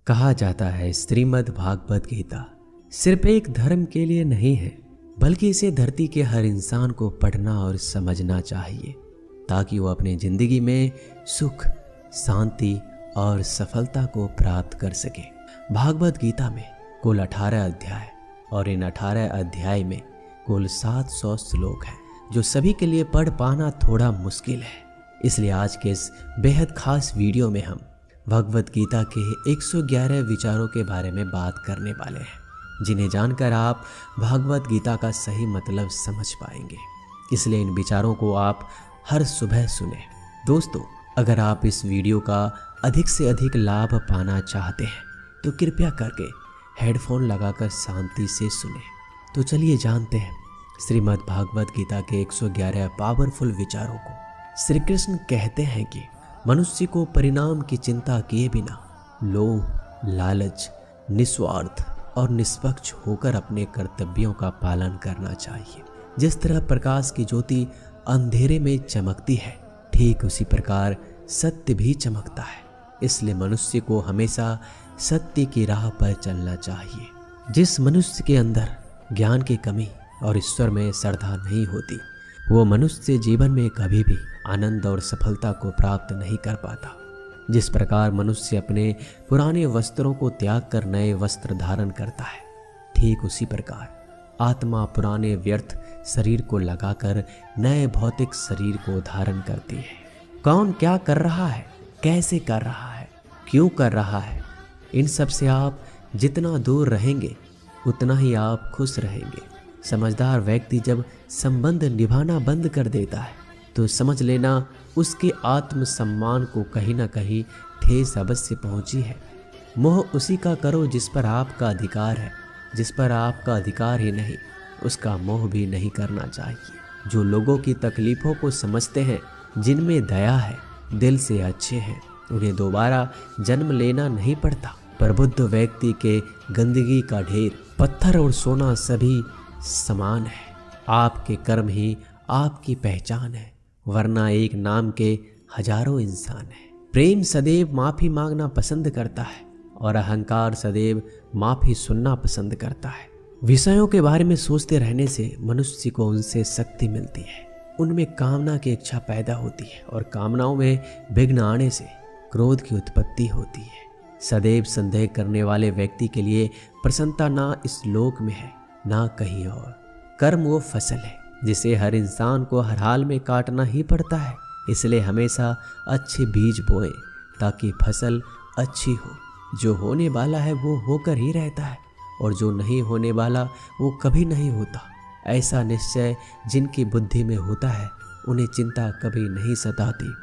कहा जाता है श्रीमद् भागवत गीता सिर्फ एक धर्म के लिए नहीं है, बल्कि इसे धरती के हर इंसान को पढ़ना और समझना चाहिए ताकि वो अपने जिंदगी में सुख, शांति और सफलता को प्राप्त कर सके। भागवत गीता में कुल 18 अध्याय और इन 18 अध्याय में कुल 700 श्लोक हैं, जो सभी के लिए पढ़ पाना थोड़ा मुश्किल है। इसलिए आज के इस बेहद खास वीडियो में हम भगवत गीता के 111 विचारों के बारे में बात करने वाले हैं, जिन्हें जानकर आप भागवत गीता का सही मतलब समझ पाएंगे। इसलिए इन विचारों को आप हर सुबह सुने। दोस्तों, अगर आप इस वीडियो का अधिक से अधिक लाभ पाना चाहते हैं तो कृपया करके हेडफोन लगाकर शांति से सुने। तो चलिए जानते हैं श्रीमद् भागवत गीता के 111 पावरफुल विचारों को। श्री कृष्ण कहते हैं कि मनुष्य को परिणाम की चिंता किए बिना लोभ, लालच, निस्वार्थ और निष्पक्ष होकर अपने कर्तव्यों का पालन करना चाहिए। जिस तरह प्रकाश की ज्योति अंधेरे में चमकती है, ठीक उसी प्रकार सत्य भी चमकता है। इसलिए मनुष्य को हमेशा सत्य की राह पर चलना चाहिए। जिस मनुष्य के अंदर ज्ञान की कमी और ईश्वर में श्रद्धा नहीं होती, वो मनुष्य जीवन में कभी भी आनंद और सफलता को प्राप्त नहीं कर पाता। जिस प्रकार मनुष्य अपने पुराने वस्त्रों को त्याग कर नए वस्त्र धारण करता है, ठीक उसी प्रकार आत्मा पुराने व्यर्थ शरीर को लगाकर नए भौतिक शरीर को धारण करती है। कौन क्या कर रहा है, कैसे कर रहा है, क्यों कर रहा है, इन सब से आप जितना दूर रहेंगे उतना ही आप खुश रहेंगे। समझदार व्यक्ति जब संबंध निभाना बंद कर देता है तो समझ लेना उसके आत्मसम्मान को कहीं ना कहीं ठेस अवश्य पहुंची है। मोह उसी का करो जिस पर आपका अधिकार है, जिस पर आपका अधिकार ही नहीं उसका मोह भी नहीं करना चाहिए। जो लोगों की तकलीफ़ों को समझते हैं, जिनमें दया है, दिल से अच्छे हैं, उन्हें दोबारा जन्म लेना नहीं पड़ता। प्रबुद्ध व्यक्ति के गंदगी का ढेर, पत्थर और सोना सभी समान है। आपके कर्म ही आपकी पहचान है, वरना एक नाम के हजारों इंसान हैं। प्रेम सदैव माफ़ी मांगना पसंद करता है और अहंकार सदैव माफ़ी सुनना पसंद करता है। विषयों के बारे में सोचते रहने से मनुष्य को उनसे शक्ति मिलती है, उनमें कामना की इच्छा पैदा होती है और कामनाओं में विघ्न आने से क्रोध की उत्पत्ति होती है। सदैव संदेह करने वाले व्यक्ति के लिए प्रसन्नता ना इस लोक में है ना कहीं और। कर्म वो फसल है जिसे हर इंसान को हर हाल में काटना ही पड़ता है। इसलिए हमेशा अच्छे बीज बोएं ताकि फसल अच्छी हो। जो होने वाला है वो होकर ही रहता है और जो नहीं होने वाला वो कभी नहीं होता। ऐसा निश्चय जिनकी बुद्धि में होता है उन्हें चिंता कभी नहीं सताती।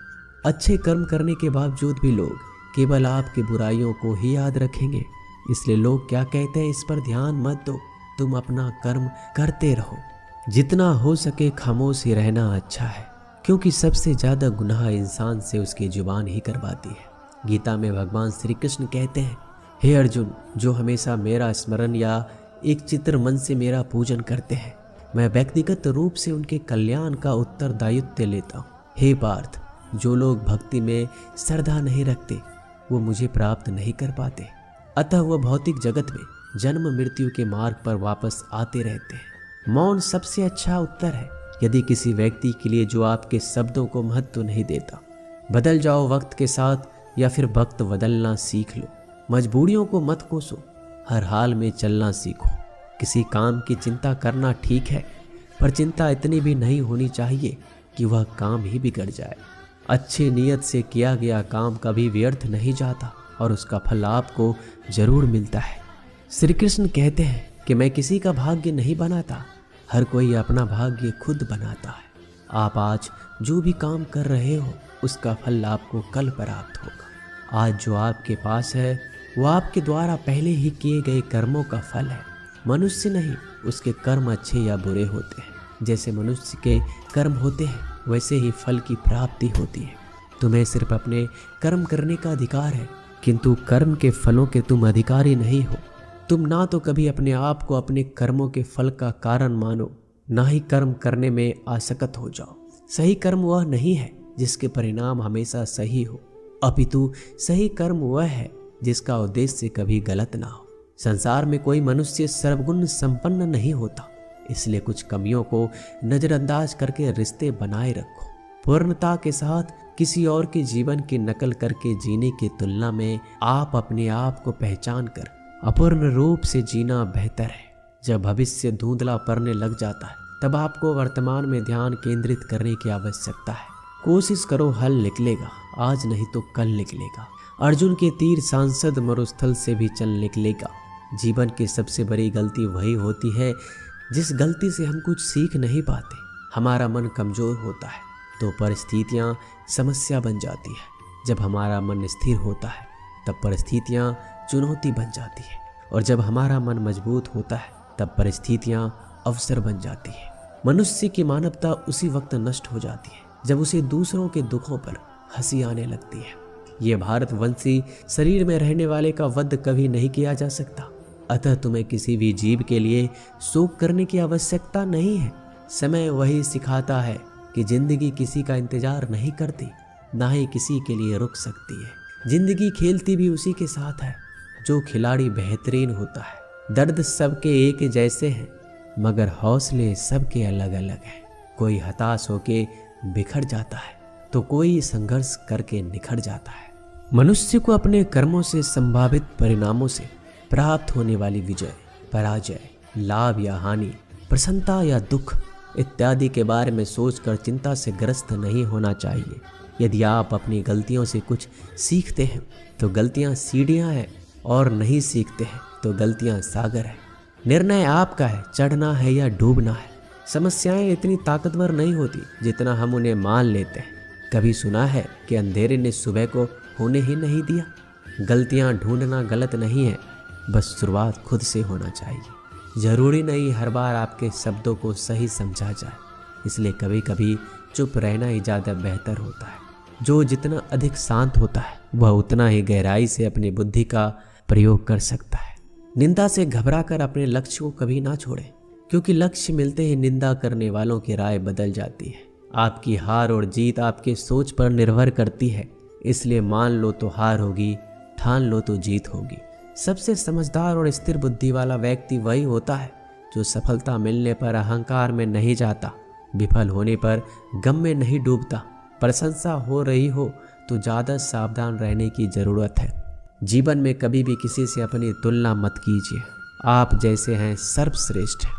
अच्छे कर्म करने के बावजूद भी लोग केवल आपकी बुराइयों को ही याद रखेंगे। इसलिए लोग क्या कहते हैं इस पर ध्यान मत दो, तुम अपना कर्म करते रहो। जितना हो सके खामोश ही रहना अच्छा है, क्योंकि सबसे ज्यादा गुनाह इंसान से उसकी जुबान ही करवाती है। गीता में भगवान श्री कृष्ण कहते हैं, हे अर्जुन, जो हमेशा मेरा स्मरण या एक चित्र मन से मेरा पूजन करते हैं, मैं व्यक्तिगत रूप से उनके कल्याण का उत्तरदायित्व लेता हूँ। हे पार्थ, जो लोग भक्ति में श्रद्धा नहीं रखते वो मुझे प्राप्त नहीं कर पाते, अतः वह भौतिक जगत में जन्म मृत्यु के मार्ग पर वापस आते रहते हैं। मौन सबसे अच्छा उत्तर है। यदि किसी व्यक्ति के लिए जो आपके शब्दों को महत्व नहीं देता, बदल जाओ वक्त के साथ या फिर वक्त बदलना सीख लो। मजबूरियों को मत कोसो, हर हाल में चलना सीखो। किसी काम की चिंता करना ठीक है, पर चिंता इतनी भी नहीं होनी चाहिए कि वह काम ही बिगड़ जाए। अच्छी नीयत से किया गया काम कभी व्यर्थ नहीं जाता और उसका फल आपको जरूर मिलता है। श्री कृष्ण कहते हैं कि मैं किसी का भाग्य नहीं बनाता, हर कोई अपना भाग्य खुद बनाता है। आप आज जो भी काम कर रहे हो उसका फल आपको कल प्राप्त होगा। आज जो आपके पास है वो आपके द्वारा पहले ही किए गए कर्मों का फल है। मनुष्य नहीं, उसके कर्म अच्छे या बुरे होते हैं। जैसे मनुष्य के कर्म होते हैं वैसे ही फल की प्राप्ति होती है। तुम्हें सिर्फ अपने कर्म करने का अधिकार है, किंतु कर्म के फलों के तुम अधिकारी नहीं हो। तुम ना तो कभी अपने आप को अपने कर्मों के फल का कारण मानो, ना ही कर्म करने में आसक्त हो जाओ। सही कर्म वह नहीं है जिसके परिणाम हमेशा सही हो, अपितु सही कर्म वह है जिसका उद्देश्य कभी गलत ना हो। संसार में कोई मनुष्य सर्वगुण संपन्न नहीं होता, इसलिए कुछ कमियों को नजरअंदाज करके रिश्ते बनाए रखो। पूर्णता के साथ किसी और के जीवन की नकल करके जीने की तुलना में आप अपने आप को पहचान कर अपूर्ण रूप से जीना बेहतर है। जब भविष्य धुंधला पड़ने लग जाता है तब आपको वर्तमान में ध्यान केंद्रित करने की आवश्यकता है। कोशिश करो, हल निकलेगा, आज नहीं तो कल निकलेगा। अर्जुन के तीर सांसद मरुस्थल से भी चल निकलेगा। जीवन की सबसे बड़ी गलती वही होती है जिस गलती से हम कुछ सीख नहीं पाते। हमारा मन कमजोर होता है तो परिस्थितियाँ समस्या बन जाती है। जब हमारा मन स्थिर होता है तब परिस्थितियाँ चुनौती बन जाती है, और जब हमारा मन मजबूत होता है तब परिस्थितियाँ अवसर बन जाती है। मनुष्य की मानवता उसी वक्त नष्ट हो जाती है जब उसे दूसरों के दुखों पर हंसी आने लगती है। ये भारतवंशी शरीर में रहने वाले का वध कभी नहीं किया जा सकता, अतः तुम्हें किसी भी जीव के लिए शोक करने की आवश्यकता नहीं है। समय वही सिखाता है कि जिंदगी किसी का इंतजार नहीं करती, ना ही किसी के लिए रुक सकती है। जिंदगी खेलती भी उसी के साथ है जो खिलाड़ी बेहतरीन होता है। दर्द सबके एक जैसे हैं मगर हौसले सबके अलग अलग हैं। कोई हताश होके बिखर जाता है तो कोई संघर्ष करके निखर जाता है। मनुष्य को अपने कर्मों से संभावित परिणामों से प्राप्त होने वाली विजय, पराजय, लाभ या हानि, प्रसन्नता या दुख इत्यादि के बारे में सोचकर चिंता से ग्रस्त नहीं होना चाहिए। यदि आप अपनी गलतियों से कुछ सीखते हैं तो गलतियां सीढ़ियां हैं, और नहीं सीखते हैं तो गलतियां सागर है। निर्णय आपका है, चढ़ना है या डूबना है। समस्याएं इतनी ताकतवर नहीं होती जितना हम उन्हें मान लेते हैं। कभी सुना है कि अंधेरे ने सुबह को होने ही नहीं दिया? गलतियां ढूंढना गलत नहीं है, बस शुरुआत खुद से होना चाहिए। जरूरी नहीं हर बार आपके शब्दों को सही समझा जाए, इसलिए कभी कभी चुप रहना ही ज़्यादा बेहतर होता है। जो जितना अधिक शांत होता है वह उतना ही गहराई से अपनी बुद्धि का प्रयोग कर सकता है। निंदा से घबराकर अपने लक्ष्य को कभी ना छोड़ें, क्योंकि लक्ष्य मिलते ही निंदा करने वालों की राय बदल जाती है। आपकी हार और जीत आपके सोच पर निर्भर करती है, इसलिए मान लो तो हार होगी, ठान लो तो जीत होगी। सबसे समझदार और स्थिर बुद्धि वाला व्यक्ति वही होता है जो सफलता मिलने पर अहंकार में नहीं जाता, विफल होने पर गम में नहीं डूबता। प्रशंसा हो रही हो तो ज़्यादा सावधान रहने की ज़रूरत है। जीवन में कभी भी किसी से अपनी तुलना मत कीजिए। आप जैसे हैं सर्वश्रेष्ठ हैं।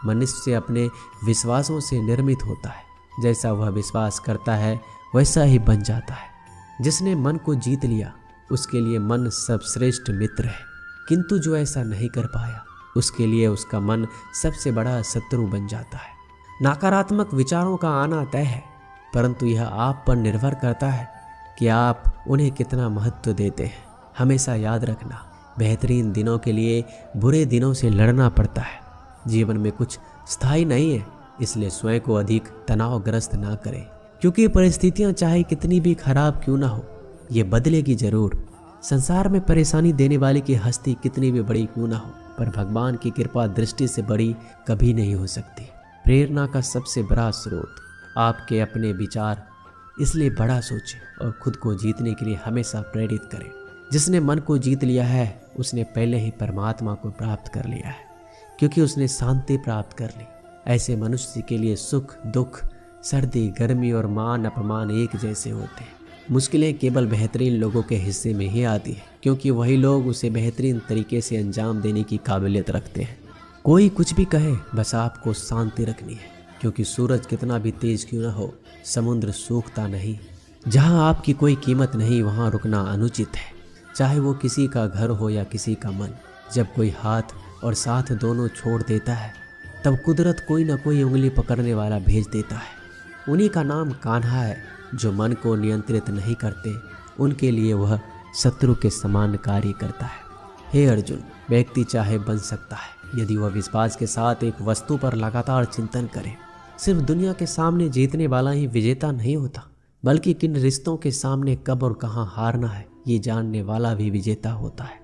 मनुष्य अपने विश्वासों से निर्मित होता है, जैसा वह विश्वास करता है वैसा ही बन जाता है। जिसने मन को जीत लिया उसके लिए मन सर्वश्रेष्ठ मित्र है, किंतु जो ऐसा नहीं कर पाया उसके लिए उसका मन सबसे बड़ा शत्रु बन जाता है। नकारात्मक विचारों का आना तय है, परंतु यह आप पर निर्भर करता है कि आप उन्हें कितना महत्व देते हैं। हमेशा याद रखना, बेहतरीन दिनों के लिए बुरे दिनों से लड़ना पड़ता है। जीवन में कुछ स्थायी नहीं है, इसलिए स्वयं को अधिक तनावग्रस्त ना करें, क्योंकि परिस्थितियां चाहे कितनी भी खराब क्यों ना हो ये बदलेगी जरूर। संसार में परेशानी देने वाले की हस्ती कितनी भी बड़ी क्यों ना हो, पर भगवान की कृपा दृष्टि से बड़ी कभी नहीं हो सकती। प्रेरणा का सबसे बड़ा स्रोत आपके अपने विचार, इसलिए बड़ा सोचें और खुद को जीतने के लिए हमेशा प्रेरित करें। जिसने मन को जीत लिया है उसने पहले ही परमात्मा को प्राप्त कर लिया है, क्योंकि उसने शांति प्राप्त कर ली। ऐसे मनुष्य के लिए सुख दुख, सर्दी गर्मी और मान अपमान एक जैसे होते हैं। मुश्किलें केवल बेहतरीन लोगों के हिस्से में ही आती है, क्योंकि वही लोग उसे बेहतरीन तरीके से अंजाम देने की काबिलियत रखते हैं। कोई कुछ भी कहे, बस आपको शांति रखनी है, क्योंकि सूरज कितना भी तेज क्यों ना हो समुद्र सूखता नहीं। जहाँ आपकी कोई कीमत नहीं वहाँ रुकना अनुचित है, चाहे वो किसी का घर हो या किसी का मन। जब कोई हाथ और साथ दोनों छोड़ देता है तब कुदरत कोई ना कोई उंगली पकड़ने वाला भेज देता है। उन्हीं का नाम कान्हा है। जो मन को नियंत्रित नहीं करते उनके लिए वह शत्रु के समान कार्य करता है। हे अर्जुन, व्यक्ति चाहे बन सकता है यदि वह विश्वास के साथ एक वस्तु पर लगातार चिंतन करे। सिर्फ दुनिया के सामने जीतने वाला ही विजेता नहीं होता, बल्कि किन रिश्तों के सामने कब और कहाँ हारना है ये जानने वाला भी विजेता होता है।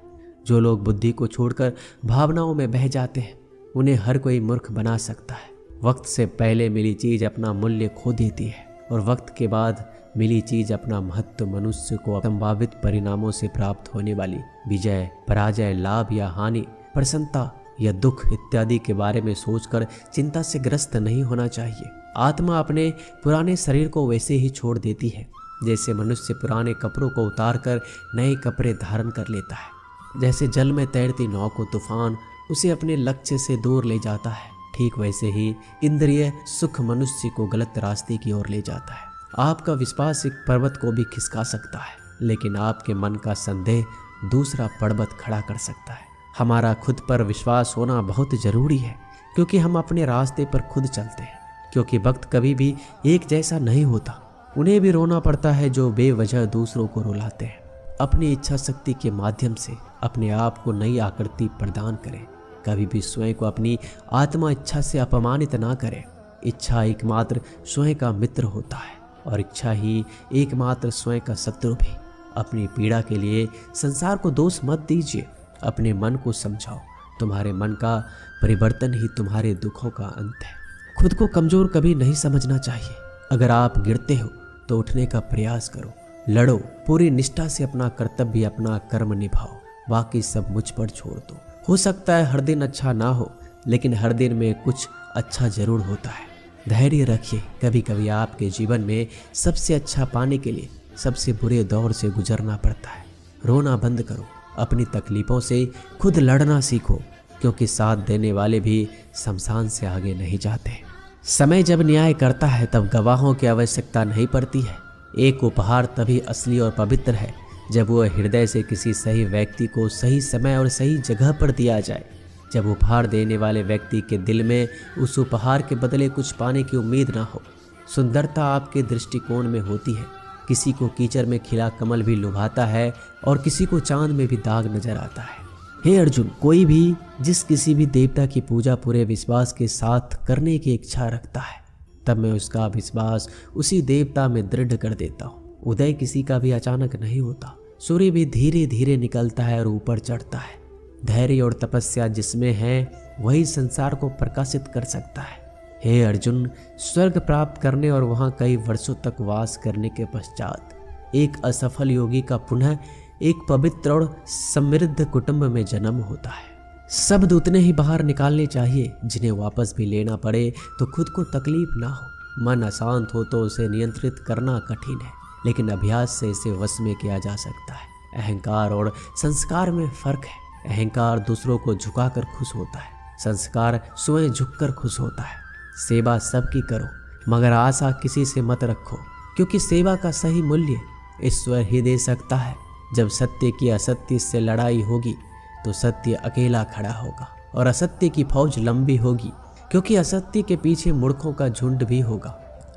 जो लोग बुद्धि को छोड़कर भावनाओं में बह जाते हैं उन्हें हर कोई मूर्ख बना सकता है। वक्त से पहले मिली चीज अपना मूल्य खो देती है और वक्त के बाद मिली चीज अपना महत्व मनुष्य को संभावित परिणामों से प्राप्त होने वाली विजय, पराजय, लाभ या हानि, प्रसन्नता या दुख इत्यादि के बारे में सोचकर चिंता से ग्रस्त नहीं होना चाहिए। आत्मा अपने पुराने शरीर को वैसे ही छोड़ देती है जैसे मनुष्य पुराने कपड़ों को उतारकर नए कपड़े धारण कर लेता है। जैसे जल में तैरती नाव को तूफान उसे अपने लक्ष्य से दूर ले जाता है, ठीक वैसे ही इंद्रिय सुख मनुष्य को गलत रास्ते की ओर ले जाता है। आपका विश्वास एक पर्वत को भी खिसका सकता है, लेकिन आपके मन का संदेह दूसरा पर्वत खड़ा कर सकता है। हमारा खुद पर विश्वास होना बहुत जरूरी है, क्योंकि हम अपने रास्ते पर खुद चलते हैं। क्योंकि वक्त कभी भी एक जैसा नहीं होता। उन्हें भी रोना पड़ता है जो बेवजह दूसरों को रुलाते हैं। अपनी इच्छा शक्ति के माध्यम से अपने आप को नई आकृति प्रदान करें। कभी भी स्वयं को अपनी आत्मा इच्छा से अपमानित ना करें। इच्छा एकमात्र स्वयं का मित्र होता है और इच्छा ही एकमात्र स्वयं का शत्रु भी। अपनी पीड़ा के लिए संसार को दोष मत दीजिए, अपने मन को समझाओ। तुम्हारे मन का परिवर्तन ही तुम्हारे दुखों का अंत है। खुद को कमजोर कभी नहीं समझना चाहिए। अगर आप गिरते हो तो उठने का प्रयास करो, लड़ो, पूरी निष्ठा से अपना कर्तव्य, अपना कर्म निभाओ, बाकी सब मुझ पर छोड़ दो। हो सकता है हर दिन अच्छा ना हो, लेकिन हर दिन में कुछ अच्छा जरूर होता है। धैर्य रखिए। कभी कभी आपके जीवन में सबसे अच्छा पाने के लिए सबसे बुरे दौर से गुजरना पड़ता है। रोना बंद करो, अपनी तकलीफों से खुद लड़ना सीखो, क्योंकि साथ देने वाले भी शमशान से आगे नहीं जाते। समय जब न्याय करता है तब गवाहों की आवश्यकता नहीं पड़ती है। एक उपहार तभी असली और पवित्र है जब वह हृदय से किसी सही व्यक्ति को सही समय और सही जगह पर दिया जाए। जब उपहार देने वाले व्यक्ति के दिल में उस उपहार के बदले कुछ पाने की उम्मीद ना हो। सुंदरता आपके दृष्टिकोण में होती है। किसी को कीचड़ में खिला कमल भी लुभाता है और किसी को चांद में भी दाग नजर आता है। हे अर्जुन, कोई भी जिस किसी भी देवता की पूजा पूरे विश्वास के साथ करने की इच्छा रखता है, तब मैं उसका विश्वास उसी देवता में दृढ़ कर देता हूँ। उदय किसी का भी अचानक नहीं होता। सूर्य भी धीरे धीरे निकलता है और ऊपर चढ़ता है। धैर्य और तपस्या जिसमें है वही संसार को प्रकाशित कर सकता है। हे अर्जुन, स्वर्ग प्राप्त करने और वहाँ कई वर्षों तक वास करने के पश्चात एक असफल योगी का पुनः एक पवित्र और समृद्ध कुटुंब में जन्म होता है। शब्द उतने ही बाहर निकालने चाहिए जिन्हें वापस भी लेना पड़े तो खुद को तकलीफ ना हो। मन अशांत हो तो उसे नियंत्रित करना कठिन है, लेकिन अभ्यास से इसे वश में किया जा सकता है। अहंकार और संस्कार में फर्क है। अहंकार दूसरों को झुकाकर खुश होता है, संस्कार स्वयं झुककर खुश होता है। सेवा सबकी करो, मगर आशा किसी से मत रखो, क्योंकि सेवा का सही मूल्य ईश्वर ही दे सकता है। जब सत्य की असत्य से लड़ाई होगी तो सत्य अकेला खड़ा होगा और असत्य की फौज लंबी होगी, क्योंकि असत्य के पीछे मूर्खों का झुंड भी होगा।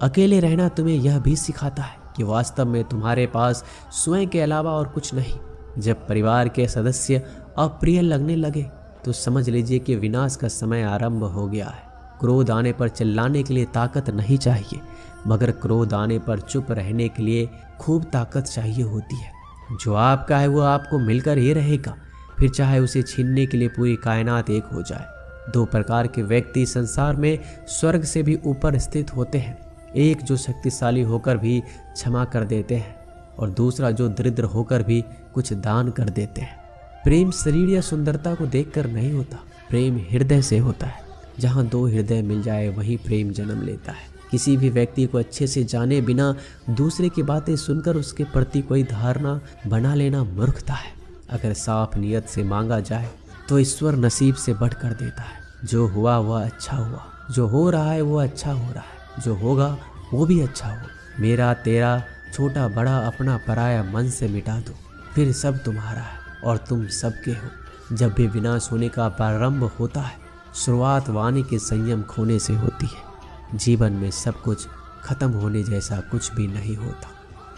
अकेले रहना तुम्हें यह भी सिखाता है कि वास्तव में तुम्हारे पास स्वयं के अलावा और कुछ नहीं। जब परिवार के सदस्य अप्रिय लगने लगे तो समझ लीजिए कि विनाश का समय आरंभ हो गया है। क्रोध आने पर चिल्लाने के लिए ताकत नहीं चाहिए, मगर क्रोध आने पर चुप रहने के लिए खूब ताकत चाहिए होती है। जो आपका है वो आपको मिलकर ही रहेगा, फिर चाहे उसे छीनने के लिए पूरी कायनात एक हो जाए। दो प्रकार के व्यक्ति संसार में स्वर्ग से भी ऊपर स्थित होते हैं। एक जो शक्तिशाली होकर भी क्षमा कर देते हैं और दूसरा जो दरिद्र होकर भी कुछ दान कर देते हैं। प्रेम शरीर या सुंदरता को देखकर नहीं होता, प्रेम हृदय से होता है। जहाँ दो हृदय मिल जाए वहीं प्रेम जन्म लेता है। किसी भी व्यक्ति को अच्छे से जाने बिना दूसरे की बातें सुनकर उसके प्रति कोई धारणा बना लेना मूर्खता है। अगर साफ नियत से मांगा जाए तो ईश्वर नसीब से बढ़कर देता है। जो हुआ वह अच्छा हुआ, जो हो रहा है वो अच्छा हो रहा है, जो होगा वो भी अच्छा हो। मेरा तेरा छोटा बड़ा अपना पराया मन से मिटा दो, फिर सब तुम्हारा है और तुम सबके हो। जब भी विनाश होने का प्रारंभ होता है, शुरुआत वाणी के संयम खोने से होती है। जीवन में सब कुछ खत्म होने जैसा कुछ भी नहीं होता।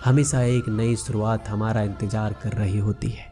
हमेशा एक नई शुरुआत हमारा इंतजार कर रही होती है।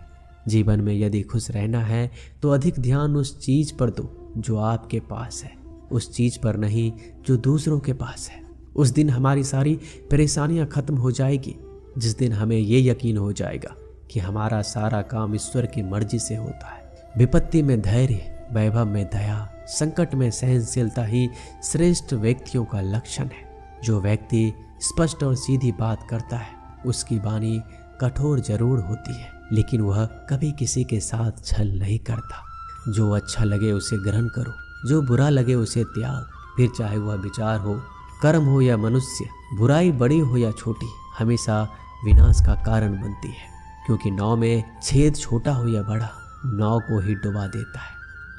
जीवन में यदि खुश रहना है तो अधिक ध्यान उस चीज पर दो जो आपके पास है, उस चीज पर नहीं जो दूसरों के पास है। उस दिन हमारी सारी परेशानियां खत्म हो जाएगी, जिस दिन हमें ये यकीन हो जाएगा कि हमारा सारा काम ईश्वर की मर्जी से होता है। विपत्ति में धैर्य, वैभव में दया, संकट में सहनशीलता ही श्रेष्ठ व्यक्तियों का लक्षण है। जो व्यक्ति स्पष्ट और सीधी बात करता है। उसकी वाणी कठोर जरूर होती है, लेकिन वह कभी किसी के साथ छल नहीं करता। जो अच्छा लगे उसे ग्रहण करो, जो बुरा लगे उसे त्याग। फिर चाहे वह विचार हो, कर्म हो या मनुष्य, बुराई बड़ी हो या छोटी, हमेशा विनाश का कारण बनती है। क्योंकि नाव में छेद छोटा हो या बड़ा, नाव को ही डुबा देता है।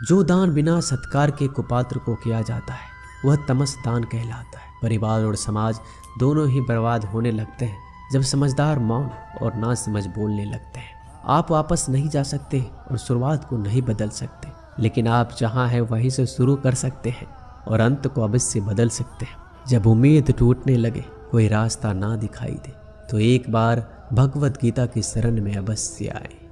जो दान बिना सत्कार के कुपात्र को किया जाता है वह तमस दान कहलाता है। परिवार और समाज दोनों ही बर्बाद होने लगते हैं जब समझदार मौन और ना समझ बोलने लगते हैं। आप वापस नहीं जा सकते और शुरुआत को नहीं बदल सकते, लेकिन आप जहाँ हैं वहीं से शुरू कर सकते हैं और अंत को अवश्य बदल सकते हैं। जब उम्मीद टूटने लगे, कोई रास्ता ना दिखाई दे, तो एक बार भगवत गीता की शरण में अवश्य आए।